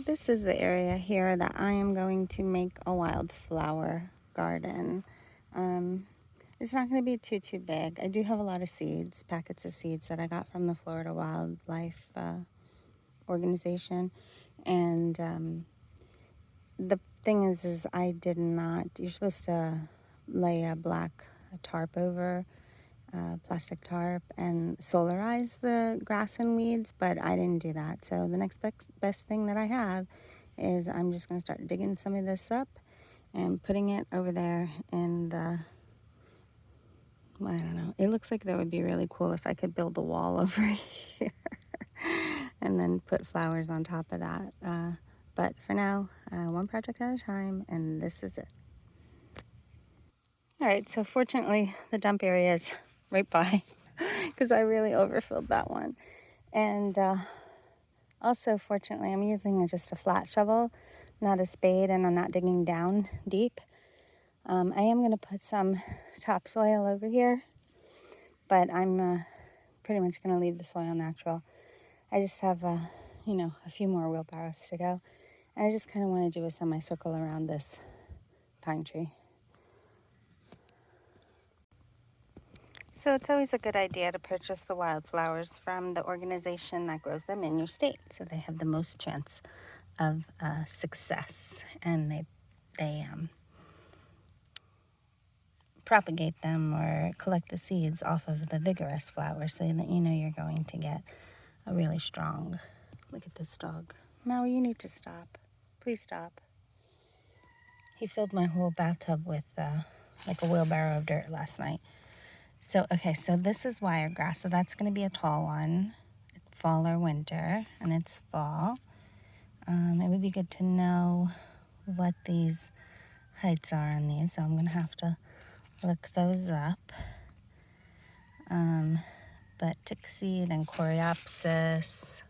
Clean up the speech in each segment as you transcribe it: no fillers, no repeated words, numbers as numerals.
This is the area here that I am going to make a wildflower garden. It's not going to be too big. I do have a lot of seeds, packets of seeds that I got from the Florida Wildlife organization. And the thing is I did not, you're supposed to lay a black tarp over, plastic tarp, and solarize the grass and weeds, but I didn't do that. So the next best thing that I have is I'm just going to start digging some of this up and putting it over there in the, I don't know, it looks like that would be really cool if I could build a wall over here and then put flowers on top of that. But for now, one project at a time, and this is it. All right, so fortunately the dump area is right by because I really overfilled that one. And also, fortunately, I'm using just a flat shovel, not a spade, and I'm not digging down deep. I am going to put some topsoil over here, but I'm pretty much going to leave the soil natural. I just have, a few more wheelbarrows to go. And I just kind of want to do a semicircle around this pine tree. So it's always a good idea to purchase the wildflowers from the organization that grows them in your state, so they have the most chance of success, and they propagate them or collect the seeds off of the vigorous flowers, so that you know you're going to get a really strong. Look at this dog. Maui, you need to stop. Please stop. He filled my whole bathtub with like a wheelbarrow of dirt last night. So, okay, so this is wiregrass, so that's going to be a tall one, fall or winter, and it's fall. It would be good to know what these heights are on these, so I'm going to have to look those up. But tick seed and coreopsis,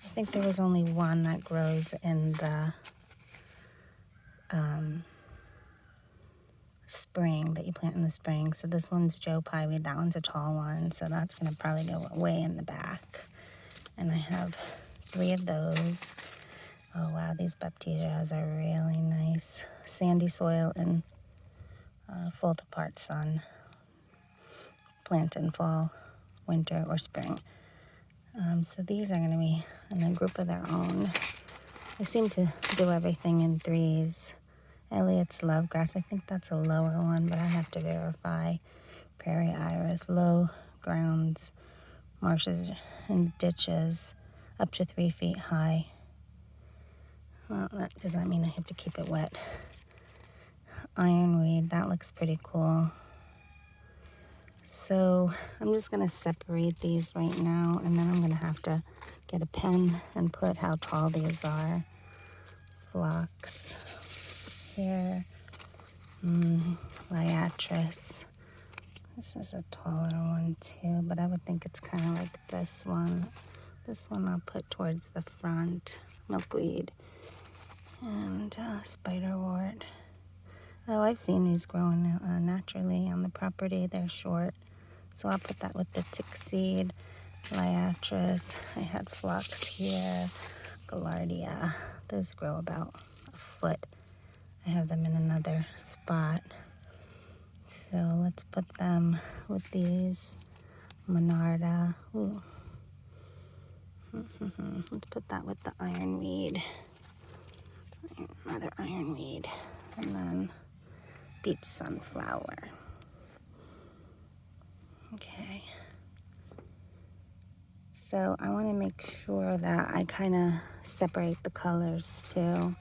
I think there was only one that grows in the spring, that you plant in the spring. So this one's Joe Pyeweed, that one's a tall one, so that's going to probably go way in the back. And I have 3 of those. Oh wow, these baptisias are really nice. Sandy soil and full to part sun. Plant in fall, winter, or spring. So these are going to be in a group of their own. They seem to do everything in 3s. Elliott's love grass, I think that's a lower one, but I have to verify. Prairie iris, low grounds, marshes and ditches, up to 3 feet high. Well, does that mean I have to keep it wet? Ironweed, that looks pretty cool. So I'm just going to separate these right now, and then I'm going to have to get a pen and put how tall these are. Phlox here. Liatris. This is a taller one too, but I would think it's kind of like this one. This one I'll put towards the front. Milkweed. And spiderwort. Oh, I've seen these growing naturally on the property. They're short. So I'll put that with the tick seed. Liatris. I had phlox here. Gallardia. Those grow about a foot. I have them in another spot. So let's put them with these. Monarda. Ooh. Let's put that with the ironweed. Another ironweed. And then beach sunflower. Okay. So I want to make sure that I kind of separate the colors too.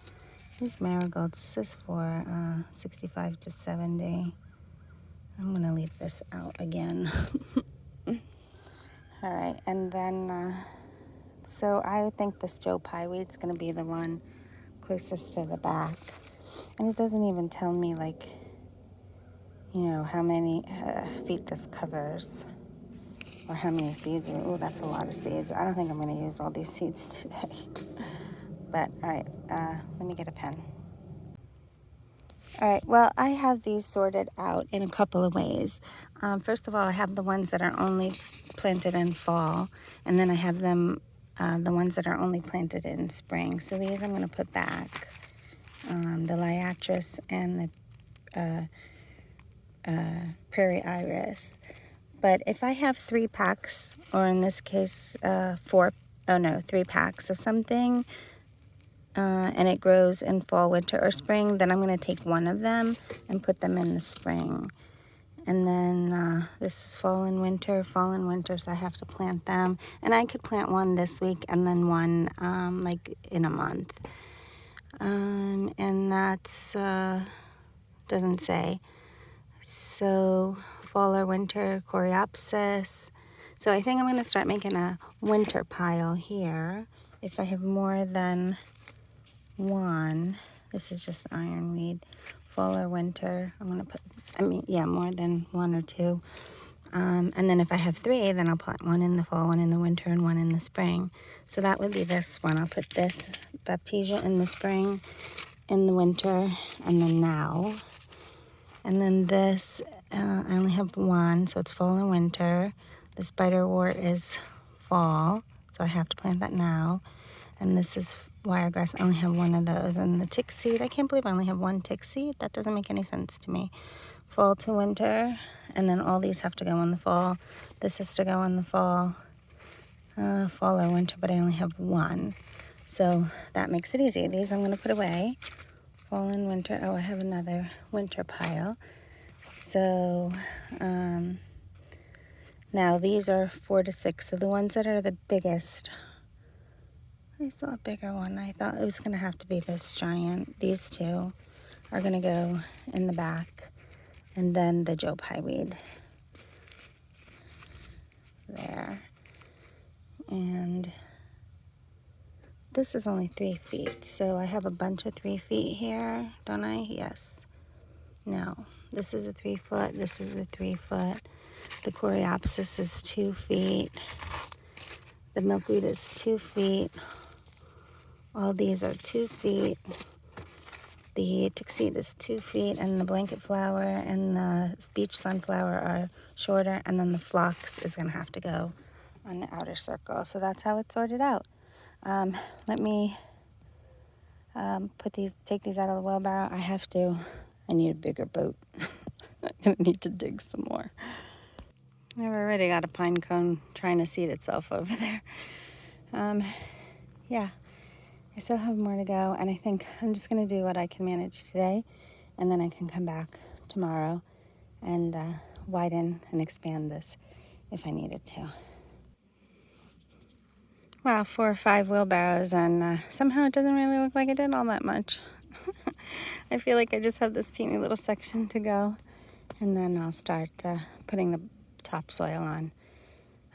These marigolds, this is for 65 to 70. I'm going to leave this out again. All right, and then, so I think this Joe Pyeweed's going to be the one closest to the back. And it doesn't even tell me, like, how many feet this covers or how many seeds. Oh, that's a lot of seeds. I don't think I'm going to use all these seeds today. But, all right, let me get a pen. All right, well, I have these sorted out in a couple of ways. First of all, I have the ones that are only planted in fall, and then I have them the ones that are only planted in spring. So these I'm going to put back, the liatris and the prairie iris. But if I have 3 packs, or in this case 3 packs of something, and it grows in fall, winter, or spring, then I'm going to take one of them and put them in the spring. And then this is fall and winter, so I have to plant them. And I could plant one this week and then one like in a month. And that's, doesn't say. So fall or winter, coreopsis. So I think I'm going to start making a winter pile here. If I have more than one, this is just ironweed, fall or winter, I'm going to put, more than 1 or 2. And then if I have 3, then I'll plant one in the fall, one in the winter, and one in the spring. So that would be this one. I'll put this baptisia in the spring, in the winter, and then now. And then this, I only have 1, so it's fall and winter. The spiderwort is fall, so I have to plant that now. And this is wiregrass. I only have 1 of those. And the tick seed, I can't believe I only have 1 tick seed. That doesn't make any sense to me. Fall to winter, and then all these have to go in the fall. This has to go in the fall, fall or winter, but I only have 1. So that makes it easy. These I'm going to put away. Fall and winter. Oh, I have another winter pile. So now these are 4 to 6. So the ones that are the biggest, I saw a bigger one. I thought it was going to have to be this giant. These 2 are going to go in the back. And then the Joe Pye weed there. And this is only 3 feet. So I have a bunch of 3 feet here, don't I? Yes. No. This is a 3 foot. This is a 3 foot. The coreopsis is 2 feet. The milkweed is 2 feet. All these are 2 feet. The tuxedo is 2 feet, and the blanket flower and the beach sunflower are shorter, and then the phlox is going to have to go on the outer circle. So that's how it's sorted out. Let me take these out of the wheelbarrow. I need a bigger boat. I'm going to need to dig some more. I've already got a pine cone trying to seed itself over there. Yeah. I still have more to go, and I think I'm just going to do what I can manage today, and then I can come back tomorrow and widen and expand this if I needed to. Wow, 4 or 5 wheelbarrows, and somehow it doesn't really look like I did all that much. I feel like I just have this teeny little section to go, and then I'll start putting the topsoil on.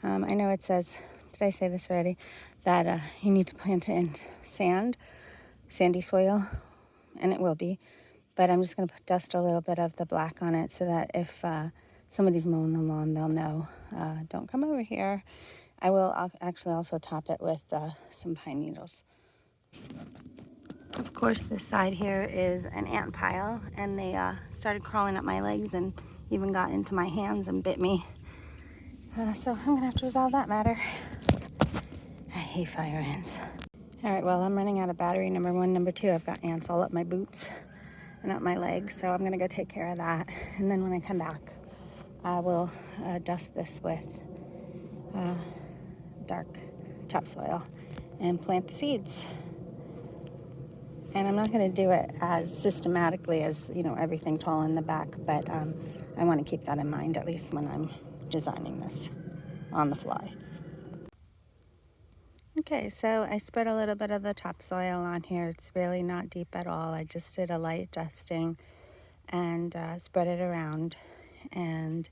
I know it says, did I say this already, that you need to plant it in sandy soil, and it will be. But I'm just going to dust a little bit of the black on it so that if somebody's mowing the lawn, they'll know, don't come over here. I will actually also top it with some pine needles. Of course, this side here is an ant pile, and they started crawling up my legs and even got into my hands and bit me. So I'm going to have to resolve that matter. I hate fire ants. All right, well, I'm running out of battery, number 1. Number 2, I've got ants all up my boots and up my legs, so I'm going to go take care of that. And then when I come back, I will dust this with dark topsoil and plant the seeds. And I'm not going to do it as systematically as, everything tall in the back, but I want to keep that in mind, at least when I'm designing this on the fly. Okay, so I spread a little bit of the topsoil on here. It's really not deep at all. I just did a light dusting and spread it around. And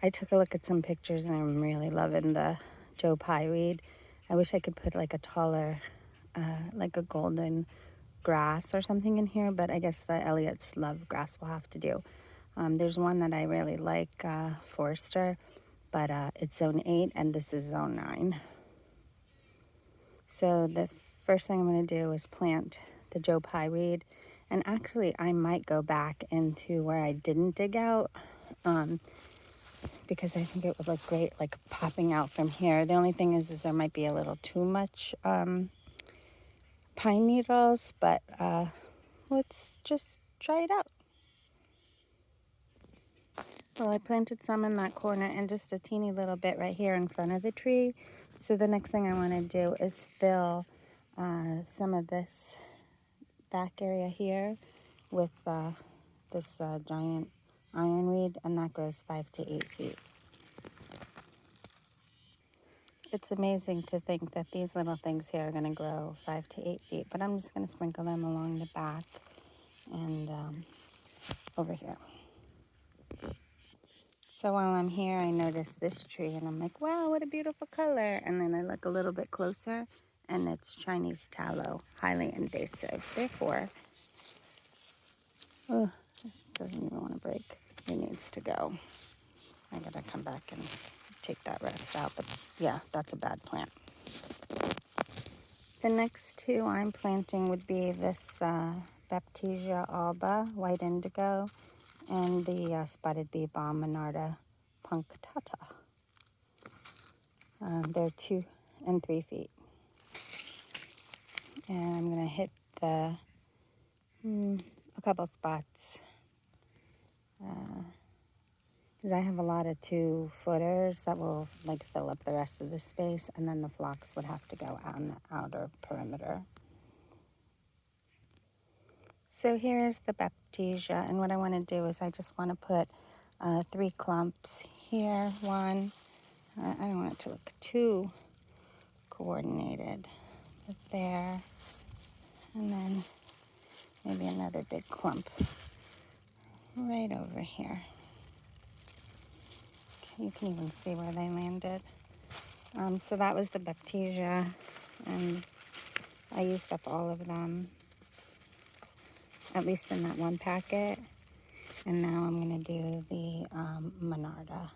I took a look at some pictures, and I'm really loving the Joe Pye weed. I wish I could put like a taller, like a golden grass or something in here, but I guess the Elliots love grass. We'll have to do. There's one that I really like, Forester, but it's zone 8 and this is zone 9. So the first thing I'm going to do is plant the Joe Pye weed, and actually I might go back into where I didn't dig out, because I think it would look great like popping out from here. The only thing is there might be a little too much pine needles, but let's just try it out. Well, I planted some in that corner and just a teeny little bit right here in front of the tree. So the next thing I want to do is fill some of this back area here with this giant ironweed, and that grows 5 to 8 feet. It's amazing to think that these little things here are going to grow 5 to 8 feet, but I'm just going to sprinkle them along the back and over here. So while I'm here, I noticed this tree, and I'm like, wow, what a beautiful color. And then I look a little bit closer, and it's Chinese tallow, highly invasive. Therefore, it doesn't even want to break. It needs to go. I got to come back and take that rest out. But yeah, that's a bad plant. The next two I'm planting would be this baptisia alba, white indigo, and the spotted beebalm, Monarda punctata. They're 2 and 3 feet. And I'm going to hit a couple spots because I have a lot of 2-footers that will like fill up the rest of the space, and then the phlox would have to go on the outer perimeter. So here's the baptisia, and what I want to do is I just want to put 3 clumps here. One, I don't want it to look too coordinated, but there, and then maybe another big clump right over here. You can even see where they landed. So that was the baptisia, and I used up all of them, at least in that one packet. And now I'm going to do the Monarda.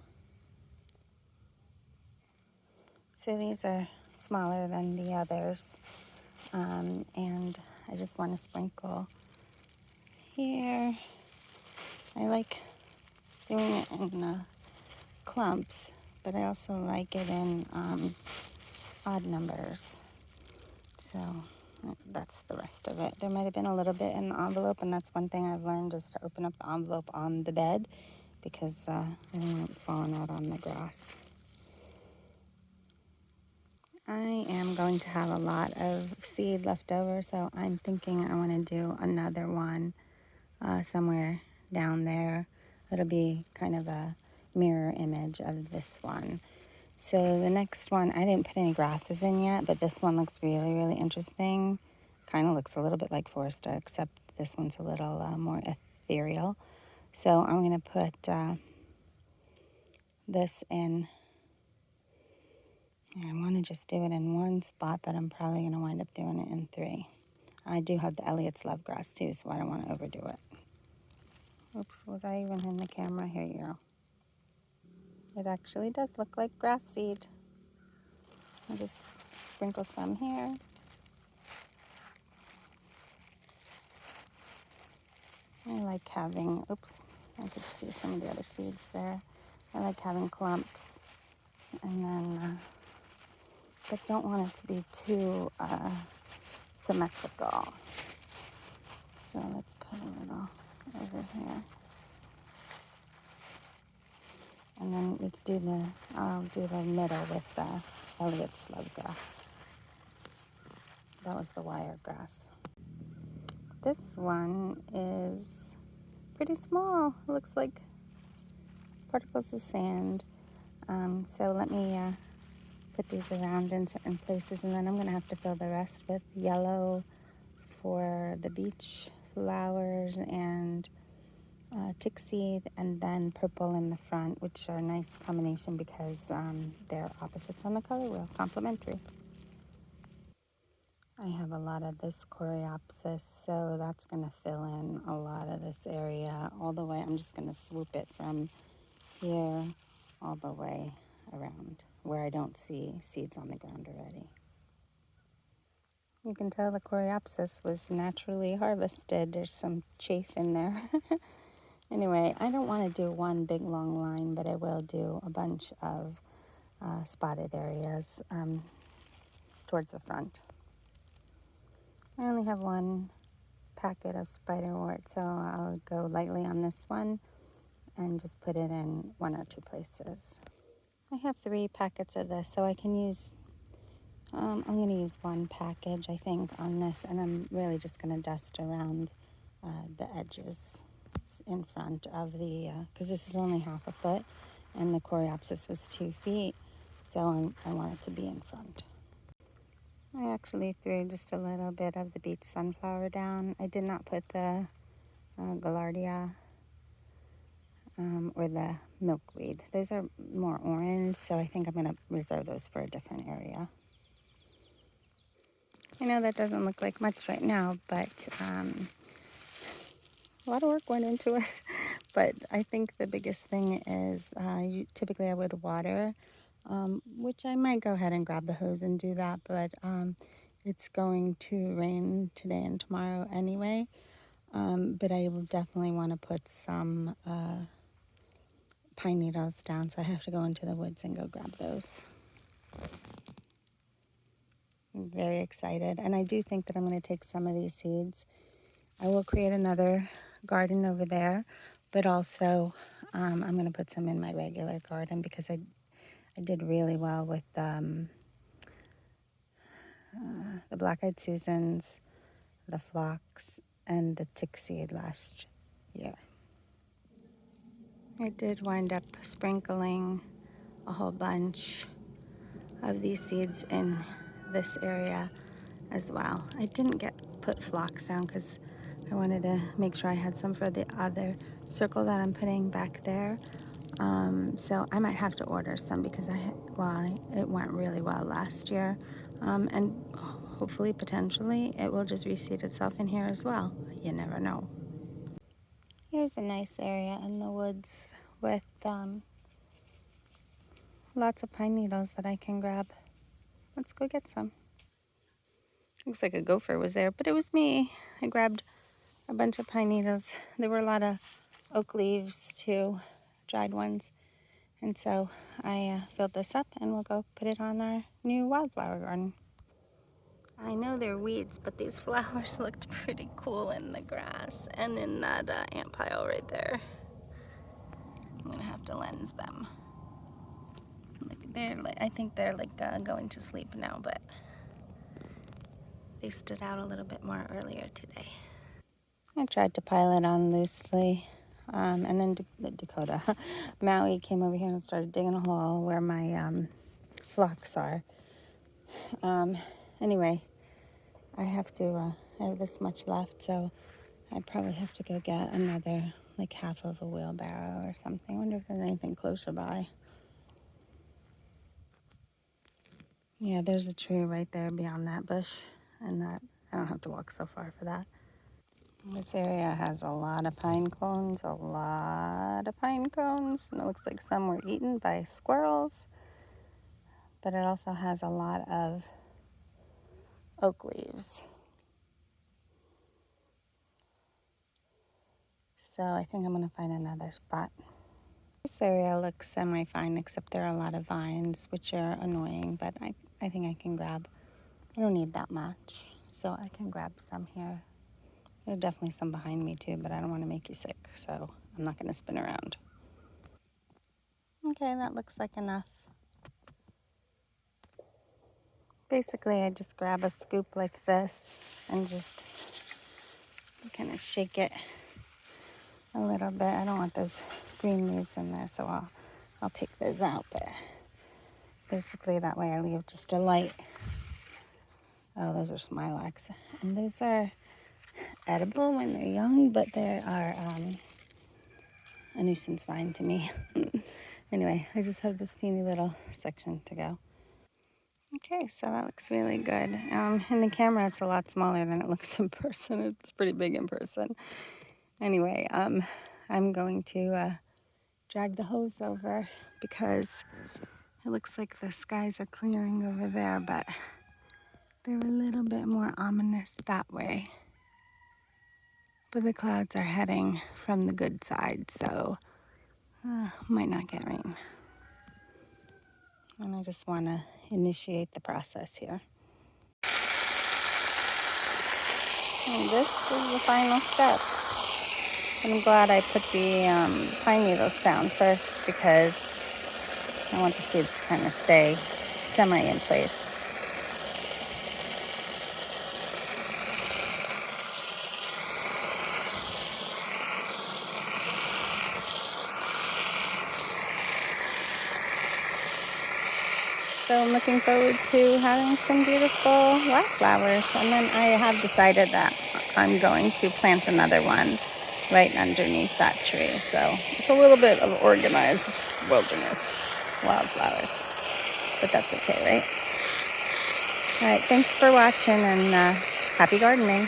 So these are smaller than the others, and I just want to sprinkle here. I like doing it in clumps, but I also like it in odd numbers. So that's the rest of it. There might have been a little bit in the envelope, and that's one thing I've learned is to open up the envelope on the bed because I don't want it falling out on the grass. I am going to have a lot of seed left over, so I'm thinking I want to do another one somewhere down there. It'll be kind of a mirror image of this one. So the next one, I didn't put any grasses in yet, but this one looks really, really interesting. Kind of looks a little bit like Forester, except this one's a little more ethereal. So I'm going to put this in. I want to just do it in one spot, but I'm probably going to wind up doing it in 3. I do have the Elliott's love grass too, so I don't want to overdo it. Oops, was I even in the camera? Here you go. It actually does look like grass seed. I'll just sprinkle some here. I like having, oops, I could see some of the other seeds there. I like having clumps, and then, but don't want it to be too symmetrical. So let's put a little over here. And then we could do I'll do the middle with the Elliott's love grass. That was the wiregrass. This one is pretty small. It looks like particles of sand. So let me put these around in certain places, and then I'm going to have to fill the rest with yellow for the beach flowers and tick seed, and then purple in the front, which are a nice combination because they're opposites on the color wheel, complementary. I have a lot of this coreopsis, so that's going to fill in a lot of this area all the way. I'm just going to swoop it from here all the way around where I don't see seeds on the ground already. You can tell the coreopsis was naturally harvested. There's some chaff in there. Anyway, I don't want to do one big long line, but I will do a bunch of spotted areas towards the front. I only have one packet of spiderwort, so I'll go lightly on this one and just put it in one or two places. I have 3 packets of this, so I can use, I'm going to use one package, I think, on this, and I'm really just going to dust around the edges in front of the, because this is only half a foot, and the coreopsis was 2 feet, so I want it to be in front. I actually threw just a little bit of the beach sunflower down. I did not put the gallardia or the milkweed. Those are more orange, so I think I'm going to reserve those for a different area. I know that doesn't look like much right now, but a lot of work went into it. But I think the biggest thing is typically I would water, which I might go ahead and grab the hose and do that, but it's going to rain today and tomorrow anyway. But I will definitely want to put some pine needles down, so I have to go into the woods and go grab those. I'm very excited, and I do think that I'm going to take some of these seeds. I will create another garden over there, but also I'm going to put some in my regular garden because I did really well with the black-eyed Susans, the phlox, and the tick seed last year. I did wind up sprinkling a whole bunch of these seeds in this area as well. I didn't put phlox down because I wanted to make sure I had some for the other circle that I'm putting back there. So I might have to order some because it went really well last year. And hopefully, potentially, it will just reseed itself in here as well. You never know. Here's a nice area in the woods with lots of pine needles that I can grab. Let's go get some. Looks like a gopher was there, but it was me. I grabbed a bunch of pine needles. There were a lot of oak leaves too, dried ones. And so I filled this up and we'll go put it on our new wildflower garden. I know they're weeds, but these flowers looked pretty cool in the grass and in that ant pile right there. I'm gonna have to lens them. I think they're going to sleep now, but they stood out a little bit more earlier today. I tried to pile it on loosely, and then Maui came over here and started digging a hole where my phlox are. Anyway, I have this much left, so I probably have to go get another, like half of a wheelbarrow or something. I wonder if there's anything closer by. Yeah, there's a tree right there beyond that bush, and that I don't have to walk so far for that. This area has a lot of pine cones, and it looks like some were eaten by squirrels, but it also has a lot of oak leaves. So I think I'm going to find another spot. This area looks semi-fine, except there are a lot of vines, which are annoying, but I think I can grab. I don't need that much, so I can grab some here. There are definitely some behind me too, but I don't want to make you sick, so I'm not going to spin around. Okay, that looks like enough. Basically, I just grab a scoop like this and just kind of shake it a little bit. I don't want those green leaves in there, so I'll take those out, but basically that way I leave just a light. Oh, those are smilax, and those are edible when they're young, but they are a nuisance vine to me. Anyway, I just have this teeny little section to go. Okay, so that looks really good. In the camera, it's a lot smaller than it looks in person. It's pretty big in person. Anyway, I'm going to drag the hose over because it looks like the skies are clearing over there, but they're a little bit more ominous that way. But the clouds are heading from the good side, so might not get rain. And I just want to initiate the process here. And this is the final step. And I'm glad I put the pine needles down first because I want the seeds to kind of stay semi in place. So I'm looking forward to having some beautiful wildflowers. And then I have decided that I'm going to plant another one right underneath that tree. So it's a little bit of organized wilderness wildflowers. But that's okay, right? All right, thanks for watching and happy gardening.